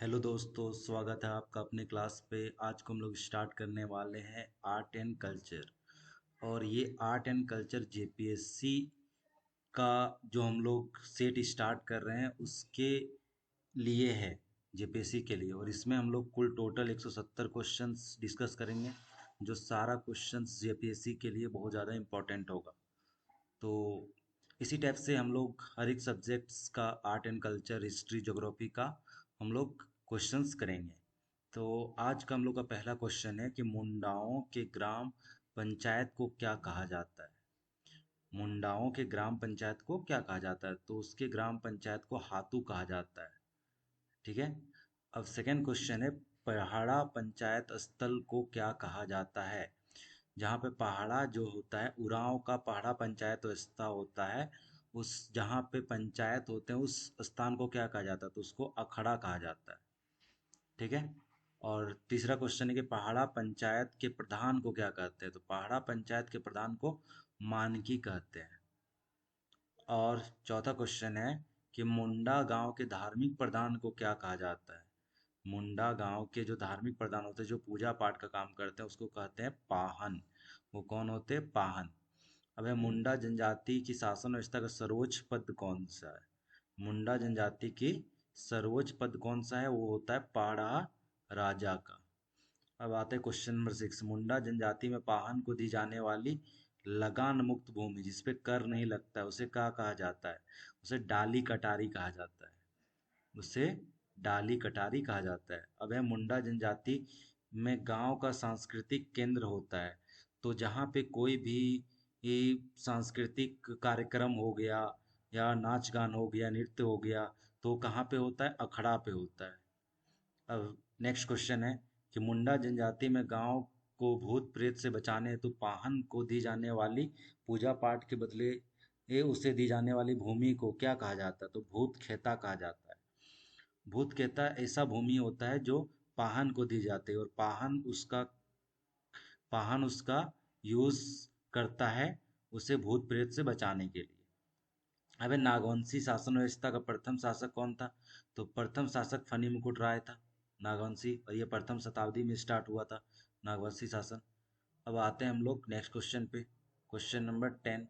Hello दोस्तों, स्वागत है आपका अपने क्लास पे। आज को हम लोग स्टार्ट करने वाले हैं आर्ट एंड कल्चर। और ये आर्ट एंड कल्चर जेपीएससी का जो हम लोग सेट स्टार्ट कर रहे हैं उसके लिए है, जेपीएससी के लिए। और इसमें हम लोग कुल टोटल 170 क्वेश्चंस डिस्कस करेंगे, जो सारा क्वेश्चंस जेपीएससी के लिए बहुत ज़्यादा इम्पोर्टेंट होगा। तो इसी टाइप से हम लोग हर एक सब्जेक्ट्स का, art and culture, history, geography का हम लोग क्वेश्चंस करेंगे। तो आज का हम लोग का पहला क्वेश्चन है कि मुंडाओं के ग्राम पंचायत को क्या कहा जाता है। मुंडाओं के ग्राम पंचायत को क्या कहा जाता है? तो उसके ग्राम पंचायत को हातू कहा जाता है। ठीक है। अब सेकंड क्वेश्चन है, पहाड़ा पंचायत स्थल को क्या कहा जाता है। जहाँ पे पहाड़ा जो होता है, उरांव का पहाड़ा पंचायत स्थल होता है, उस जहाँ पे पंचायत होते हैं उस स्थान को क्या कहा जाता है? तो उसको अखड़ा कहा जाता है। ठीक है। और तीसरा क्वेश्चन है कि पहाड़ा पंचायत के प्रधान को क्या कहते हैं? तो पहाड़ा पंचायत के प्रधान को मानकी कहते हैं। और चौथा क्वेश्चन है कि मुंडा गांव के धार्मिक प्रधान को क्या कहा जाता है। मुंडा गांव के जो धार्मिक प्रधान होते हैं, जो पूजा पाठ का काम करते हैं, उसको कहते हैं पाहन। वो कौन होते हैं? पाहन। अब है, मुंडा जनजाति की शासन व्यवस्था का सर्वोच्च पद कौन सा है? मुंडा जनजाति की सर्वोच्च पद कौन सा है? वो होता है पाड़ा राजा का। अब आते हैं क्वेश्चन नंबर 6। मुंडा जनजाति में पाहन को दी जाने वाली लगान मुक्त भूमि जिसपे कर नहीं लगता है, उसे क्या कहा जाता है? उसे डाली कटारी कहा जाता है। उसे डाली कटारी कहा जाता है। अब है, मुंडा जनजाति में गांव का सांस्कृतिक केंद्र होता है। तो जहाँ पे कोई भी ये सांस्कृतिक कार्यक्रम हो गया, या नाच गान हो गया, नृत्य हो गया, तो कहाँ पे होता है? अखड़ा पे होता है। अब नेक्स्ट क्वेश्चन है कि मुंडा जनजाति में गांव को भूत प्रेत से बचाने हेतु पाहन को दी जाने वाली पूजा पाठ के बदले ये उसे दी जाने वाली भूमि को क्या कहा जाता है? तो भूत खेता कहा जाता है। भूत खेता ऐसा भूमि होता है जो पाहन को दी जाती है, और पाहन उसका यूज करता है उसे भूत प्रेत से बचाने के लिए। अबे, नागवंशी शासन व्यवस्था का प्रथम शासक कौन था? तो प्रथम शासक फनी मुकुट राय था, नागवंशी। और ये प्रथम शताब्दी में स्टार्ट हुआ था नागवंशी शासन। अब आते हैं हम लोग नेक्स्ट क्वेश्चन पे, क्वेश्चन नंबर 10।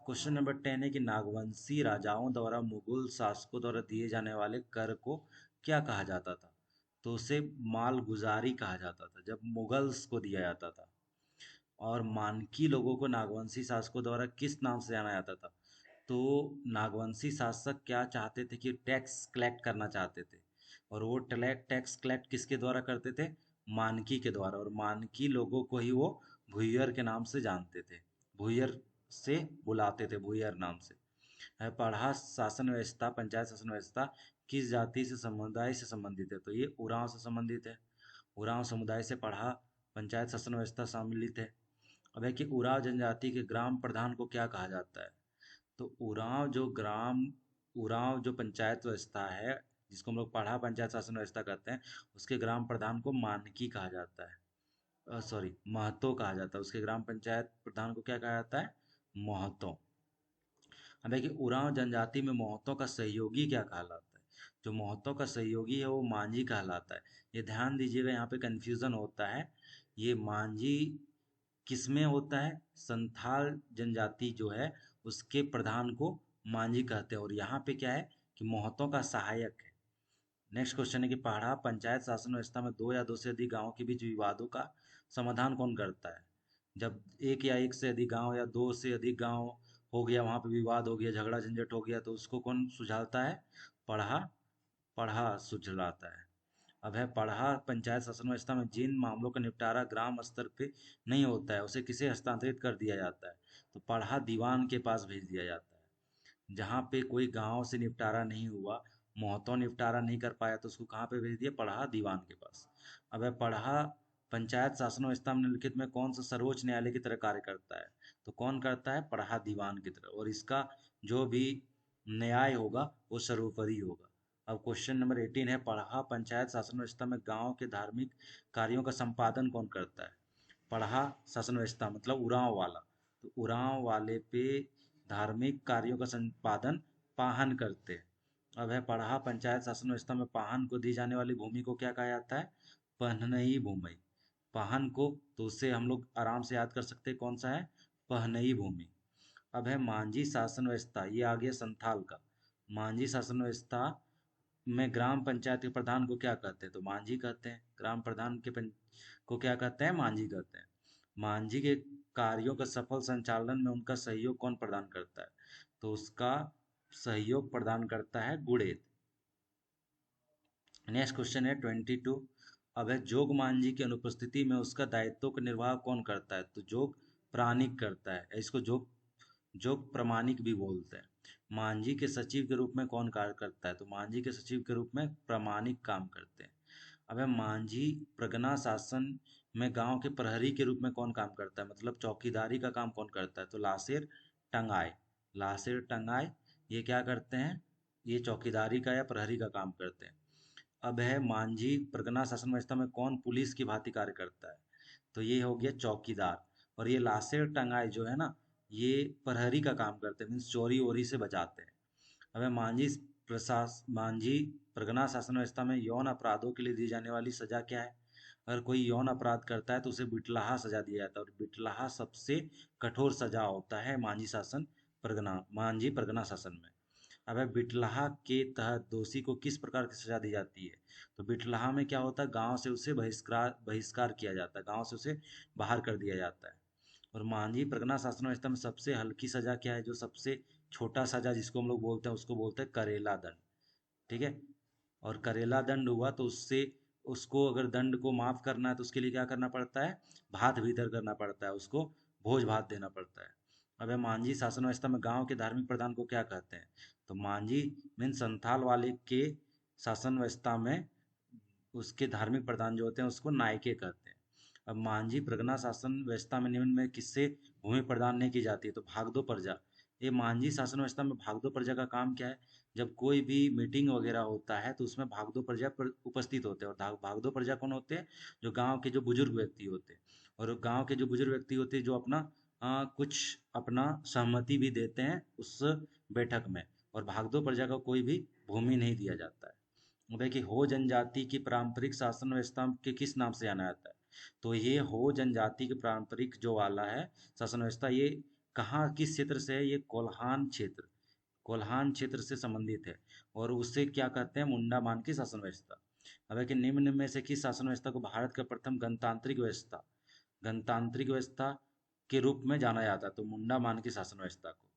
क्वेश्चन नंबर 10 है कि नागवंशी राजाओं द्वारा मुगल शासकों द्वारा दिए जाने वाले कर को क्या कहा जाता था? तो उसे मालगुजारी कहा जाता था, जब मुगल्स को दिया जाता था। और मानकी लोगों को नागवंशी शासकों द्वारा किस नाम से जाना जाता था? तो नागवंशी शासक क्या चाहते थे कि टैक्स कलेक्ट करना चाहते थे, और वो टैक्स कलेक्ट किसके द्वारा करते थे? मानकी के द्वारा। और मानकी लोगों को ही वो भुय्यर के नाम से जानते थे, भुय्यर से बुलाते थे, भुय्यर नाम से। है, पढ़ा शासन व्यवस्था, पंचायत शासन व्यवस्था किस जाति से, समुदाय से संबंधित है? तो ये उरांव से संबंधित है। उरांव समुदाय से पढ़ा पंचायत शासन व्यवस्था सम्मिलित है। अब है कि उरांव जनजाति के ग्राम प्रधान को क्या कहा जाता है? तो उरांव जो पंचायत व्यवस्था है, जिसको हम लोग पढ़ा पंचायत शासन व्यवस्था कहते हैं, उसके ग्राम प्रधान को मानकी कहा जाता है। सॉरी, महतो कहा जाता है। उसके ग्राम पंचायत प्रधान को क्या कहा जाता है? महतो। अब देखिए, उरांव जनजाति में महतो का सहयोगी क्या कहलाता है? जो महतो का सहयोगी है वो मांझी कहलाता है। ये ध्यान दीजिएगा, यहाँ पे कंफ्यूजन होता है। ये मांझी किसमें होता है? संथाल जनजाति जो है उसके प्रधान को मांझी कहते हैं, और यहाँ पे क्या है कि महतो का सहायक है। नेक्स्ट क्वेश्चन है कि पहाड़ा पंचायत शासन व्यवस्था में दो या दो से अधिक गांवों के बीच विवादों का समाधान कौन करता है? जब एक या एक से अधिक गांव या दो से अधिक गांव हो गया, वहां पे विवाद हो गया, झगड़ा झंझट हो गया, तो उसको कौन सुलझाता है? पढ़ा पढ़ा सुलझाता है। अब है, पढ़ा पंचायत शासन व्यवस्था में जिन मामलों का निपटारा ग्राम स्तर पे नहीं होता है, उसे किसे हस्तांतरित कर दिया जाता है? तो पढ़ा दीवान के पास भेज दिया जाता है। जहाँ पे कोई गांव से निपटारा नहीं हुआ, महतो निपटारा नहीं कर पाया, तो उसको कहाँ पे भेज दिया? पढ़ा दीवान के पास। अब है, पढ़ा पंचायत शासन व्यवस्था में निम्नलिखित में कौन सा सर्वोच्च न्यायालय की तरह कार्य करता है? तो कौन करता है? पढ़ा दीवान की तरह। और इसका जो भी न्याय होगा वो सर्वोपरि होगा। अब क्वेश्चन नंबर 18 है, पढ़ा पंचायत शासन व्यवस्था में गांव के धार्मिक कार्यों का संपादन कौन करता है? पढ़ा शासन व्यवस्था मतलब उरांव वाला, तो उरांव वाले पे धार्मिक कार्यों का संपादन पाहन करते हैं। अब है पढ़ा पंचायत शासन व्यवस्था में पाहन को दी जाने वाली भूमि को क्या कहा जाता है? पहनई भूमि। पाहन को, तो उससे हम लोग आराम से याद कर सकते हैं कौन सा है? पहनई भूमि। अब है मांझी शासन व्यवस्था, ये आ गया संथाल का। मांझी शासन व्यवस्था में ग्राम पंचायत के प्रधान को क्या कहते हैं? तो मांझी कहते हैं। ग्राम प्रधान के को क्या कहते हैं? मांझी कहते हैं। मांझी के कार्यों का सफल संचालन में उनका सहयोग कौन प्रदान करता है? तो उसका सहयोग प्रदान करता है गुड़ेद। नेक्स्ट क्वेश्चन है 22। अब है जोग मांझी की अनुपस्थिति में उसका दायित्व का निर्वाह कौन करता है? तो जोग प्राणिक करता है, इसको जोग जोग प्रमाणिक भी बोलते हैं। मांझी के सचिव के रूप में कौन कार्य करता है? तो मांझी के सचिव के रूप में प्रमाणिक काम करते हैं। अब है मांझी प्रगना शासन में गांव के प्रहरी के रूप में कौन काम करता है? मतलब चौकीदारी का काम कौन करता है? तो लासेर टंगाए। लासेर टंगाए ये क्या करते हैं? ये चौकीदारी का या प्रहरी का काम करते हैं। अब है मांझी परगना शासन व्यवस्था में कौन पुलिस की भांति कार्य करता है? तो ये हो गया चौकीदार। और ये लासेर टंगाई जो है ना, ये प्रहरी का काम करते हैं, मीन्स चोरी वोरी से बचाते हैं। अब है मांझी परगना शासन व्यवस्था में यौन अपराधों के लिए दी जाने वाली सजा क्या है? अगर कोई यौन अपराध करता है तो उसे बिटलाहा सजा दिया जाता है, और बिटलाहा सबसे कठोर सजा होता है मांझी परगना शासन में। अब है बिटलाहा के तहत दोषी को किस प्रकार की सजा दी जाती है? तो बिटलाहा में क्या होता है? गांव से उसे बहिष्कार बहिष्कार किया जाता है, गांव से उसे बाहर कर दिया जाता है। और मांझी परगना शासन व्यवस्था में सबसे हल्की सजा क्या है? जो सबसे छोटा सजा जिसको हम लोग बोलते हैं उसको बोलते हैं करेला दंड। ठीक है। और करेला दंड हुआ तो उससे उसको अगर दंड को माफ करना है तो उसके लिए क्या करना पड़ता है? भात भीतर करना पड़ता है, उसको भोज भात देना पड़ता है। अब है मांझी शासन व्यवस्था में गांव के धार्मिक प्रधान को क्या कहते हैं? तो मांझी मीन संथाल वाले के शासन व्यवस्था में उसके धार्मिक प्रधान जो होते हैं उसको नायके कहते हैं। अब मांझी प्रगना शासन व्यवस्था में निम्न में किससे भूमि प्रदान नहीं की जाती है? तो भागदो प्रजा। ये मांझी शासन व्यवस्था में भागदो प्रजा का काम क्या है? जब कोई भी मीटिंग वगैरह होता है तो उसमें भागदो प्रजा उपस्थित होते हैं। और भागदो प्रजा कौन होते हैं? जो गांव के जो बुजुर्ग व्यक्ति होते हैं। और गांव के जो बुजुर्ग व्यक्ति होते हैं जो अपना कुछ अपना सहमति भी देते हैं उस बैठक में। और भागदो प्रजा का कोई भी भूमि नहीं दिया जाता है। देखिए हो जनजाति की पारंपरिक शासन व्यवस्था के किस नाम से जाना जाता है? तो ये हो जनजाति के पारंपरिक जो वाला है शासन व्यवस्था, ये कहाँ किस क्षेत्र से है? ये कोल्हान क्षेत्र, कोल्हान क्षेत्र से संबंधित है। और उससे क्या कहते हैं? मुंडा मान की शासन व्यवस्था। अब है कि निम्न में से किस शासन व्यवस्था को भारत का प्रथम गणतांत्रिक व्यवस्था के रूप में जाना जाता है? तो मुंडा मान की शासन व्यवस्था को।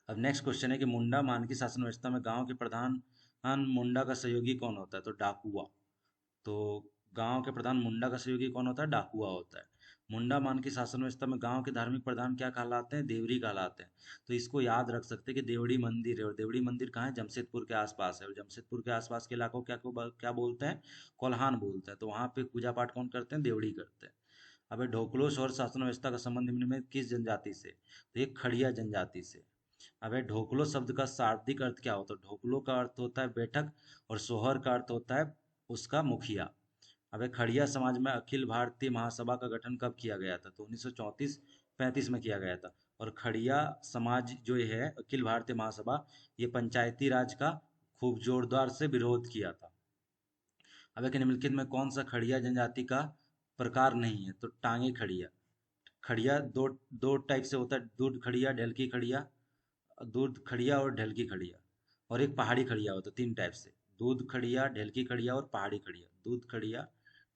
अब नेक्स्ट क्वेश्चन है कि मुंडा मान की शासन व्यवस्था में गांव के प्रधान मुंडा का सहयोगी कौन होता है? तो डाकुआ। तो गांव के प्रधान मुंडा का सहयोगी कौन होता है? डाकुआ होता है। मुंडा मान की शासन व्यवस्था में गांव के धार्मिक प्रधान क्या कहलाते हैं? देवरी कहलाते हैं। तो इसको याद रख सकते हैं कि देवड़ी मंदिर है, और देवड़ी मंदिर कहाँ है? जमशेदपुर के आसपास है। और जमशेदपुर के आसपास के इलाकों को क्या बोलते हैं? कोल्हान बोलते हैं। तो वहाँ पे पूजा पाठ कौन करते हैं? देवड़ी करते हैं। अब ढोकलो और शासन व्यवस्था का संबंध निम्न में किस जनजाति से? तो ये खड़िया जनजाति से। अब ढोकलो शब्द का शाब्दिक अर्थ क्या होता है? ढोकलो का अर्थ होता है बैठक, और सोहर का अर्थ होता है उसका मुखिया। अब खड़िया समाज में अखिल भारतीय महासभा का गठन कब किया गया था? तो 1934-35 में किया गया था। और खड़िया समाज जो ये है अखिल भारतीय महासभा, ये पंचायती राज का खूब जोरदार से विरोध किया था। अब निम्नलिखित में कौन सा खड़िया जनजाति का प्रकार नहीं है? तो टांगे खड़िया। खड़िया दो दो टाइप से होता है, दूध खड़िया, ढलकी खड़िया। दूध खड़िया और ढलकी खड़िया। और एक पहाड़ी खड़िया होता है, तीन टाइप से। दूध खड़िया, ढलकी खड़िया और पहाड़ी खड़िया। दूध खड़िया,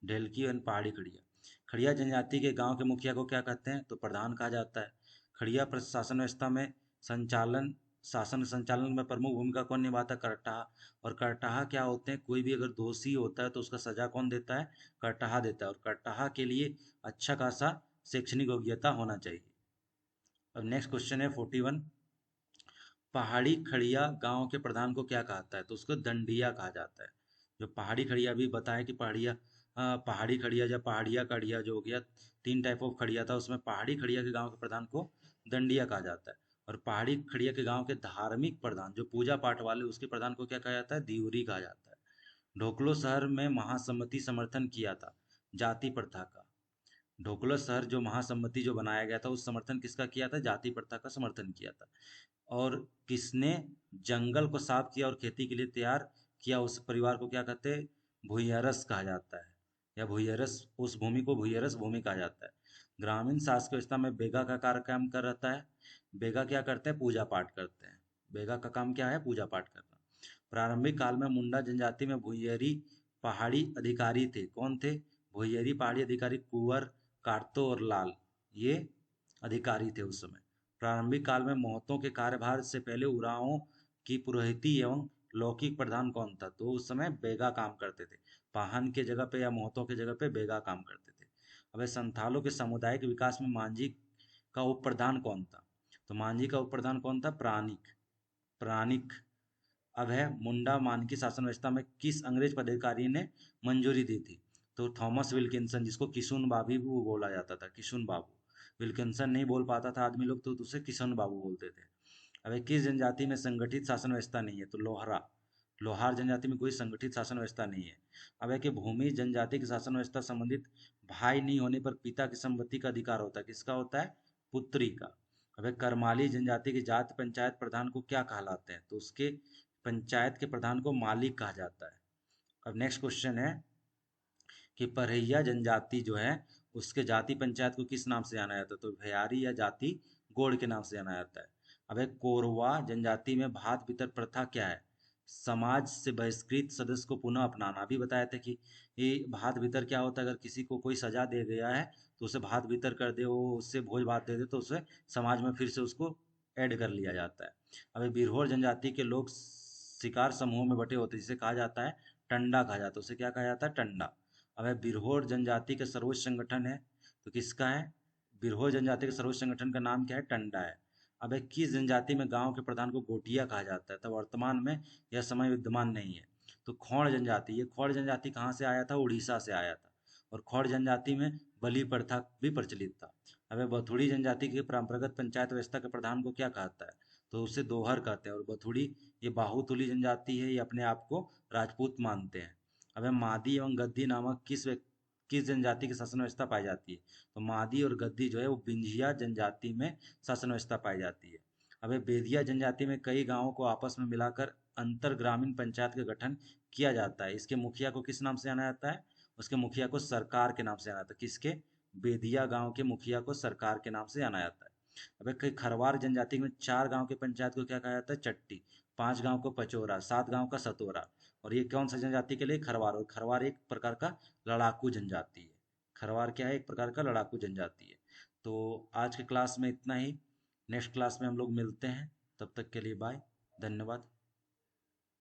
ढलकी और पहाड़ी खड़िया। खड़िया जनजाति के गांव के मुखिया को क्या कहते हैं? तो प्रधान कहा जाता है। खड़िया प्रशासन व्यवस्था में संचालन शासन संचालन में प्रमुख भूमिका कौन निभाता है? करटाहा। और करटाहा क्या होते हैं? कोई भी अगर दोषी होता है तो उसका सजा कौन देता है? करटाहा देता है। और करटाहा के लिए अच्छा खासा शैक्षणिक योग्यता होना चाहिए। अब नेक्स्ट क्वेश्चन है 41। पहाड़ी खड़िया गांव के प्रधान को क्या कहता है? तो उसको दंडिया कहा जाता है। जो पहाड़ी खड़िया भी बताया कि पहाड़ी खड़िया या पहाड़िया खड़िया जो हो गया, तीन टाइप ऑफ खड़िया था, उसमें पहाड़ी खड़िया के गांव के प्रधान को दंडिया कहा जाता है। और पहाड़ी खड़िया के गांव के धार्मिक प्रधान जो पूजा पाठ वाले, उसके प्रधान को क्या कहा जाता है? दिउरी कहा जाता है। ढोकलो शहर में महासम्मति समर्थन किया था जाति प्रथा का। ढोकलो शहर जो महासम्मति जो बनाया गया था, उस समर्थन किसका किया था? जाति प्रथा का समर्थन किया था। और किसने जंगल को साफ किया और खेती के लिए तैयार किया, उस परिवार को क्या कहते हैं? भूयरस कहा जाता है, या भूयरस, उस भूमि को भूयरस भूमि कहा जाता है। ग्रामीण शासकीय व्यवस्था में बेगा का कार्य काम कर रहता है। बेगा क्या करते हैं? पूजा पाठ करते हैं। बेगा का काम क्या है? पूजा पाठ करना। प्रारंभिक काल में मुंडा जनजाति में भुइयरी पहाड़ी अधिकारी थे। कौन थे? भुइयरी पहाड़ी अधिकारी कुंवर, कार्तो और लाल, ये अधिकारी थे उस समय। प्रारंभिक काल में महतों के कार्यभार से पहले उरांवों की पुरोहिती एवं लौकिक प्रधान कौन था? तो उस समय बेगा काम करते थे। पाहन के जगह पे या महतों के जगह पे बेगा काम करते थे। अब संथालों के सामुदायिक विकास में मांझी का उप प्रधान कौन था? तो मांझी का उप प्रधान कौन था? प्राणिक। प्राणिक। अब है मुंडा मानकी शासन व्यवस्था में किस अंग्रेज पदाधिकारी ने मंजूरी दी थी? तो थॉमस विल्किंसन, जिसको किशुन बाबी भी वो बोला जाता था, किशुन बाबू। विल्किंसन नहीं बोल पाता था आदमी लोग, तो उसे किशन बाबू बोलते थे। अब किस जनजाति में संगठित शासन व्यवस्था नहीं है? तो लोहरा। लोहार जनजाति में कोई संगठित शासन व्यवस्था नहीं है। अब है कि भूमि जनजाति की शासन व्यवस्था संबंधित भाई नहीं होने पर पिता की संपत्ति का अधिकार होता है। किसका होता है? पुत्री का। अब करमाली जनजाति की जाति पंचायत प्रधान को क्या कहलाते हैं? तो उसके पंचायत के प्रधान को मालिक कहा जाता है। अब नेक्स्ट क्वेश्चन है कि परैया जनजाति जो है उसके जाति पंचायत को किस नाम से जाना जाता है? तो भैयारी या जाति गोड़ के नाम से जाना जाता है। अब कोरवा जनजाति में भात वितर प्रथा क्या है? समाज से बहिष्कृत सदस्य को पुनः अपनाना। अभी बताया था कि ये भात वितर क्या होता है? अगर किसी को कोई सजा दे गया है तो उसे भात वितर कर दे, वो उससे भोज भात दे दे, तो उसे समाज में फिर से उसको ऐड कर लिया जाता है। अब बिरहोर जनजाति के लोग शिकार समूह में बटे होते हैं, जिसे कहा जाता है टंडा कहा जाता है। उसे क्या कहा जाता है? टंडा। अब बिरहोर जनजाति का सर्वोच्च संगठन है, तो किसका है? बिरहोर जनजाति का सर्वोच्च संगठन का नाम क्या है? टंडा है। अब किस जनजाति में गांव के प्रधान को गोटिया कहा जाता है? तो वर्तमान में यह समय विद्यमान नहीं है। तो खौड़ जनजाति, ये खौड़ जनजाति कहाँ से आया था? उड़ीसा से आया था। और खौड़ जनजाति में बलि प्रथा भी प्रचलित था। अब बथुड़ी जनजाति की परंपरागत पंचायत व्यवस्था के प्रधान को क्या कहता है? तो उसे दोहर कहते हैं। और बथुड़ी ये बाहुतुली जनजाति है, ये अपने आप को राजपूत मानते हैं। अब मादी एवं गद्दी नामक किस जनजाति की शासन व्यवस्था पाई जाती है? तो मादी और गद्दी जो है वो बिंझिया जनजाति में शासन व्यवस्था पाई जाती है। अब बेदिया जनजाति में कई गांवों को आपस में मिलाकर अंतर ग्रामीण पंचायत का गठन किया जाता है। इसके मुखिया को किस नाम से जाना जाता है? उसके मुखिया को सरकार के नाम से जाना जाता है। किसके? बेदिया गांव के मुखिया को सरकार के नाम से जाना जाता है। अब कई खरवार जनजाति में 4 गांव के पंचायत को क्या कहा जाता है? चट्टी। 5 गांव को पचोरा, 7 गांव का सतोरा। और ये कौन सा जनजाति के लिए? खरवार। और खरवार एक प्रकार का लड़ाकू जनजाति है। खरवार क्या है? एक प्रकार का लड़ाकू जनजाति है। तो आज के क्लास में इतना ही। नेक्स्ट क्लास में हम लोग मिलते हैं। तब तक के लिए बाय। धन्यवाद।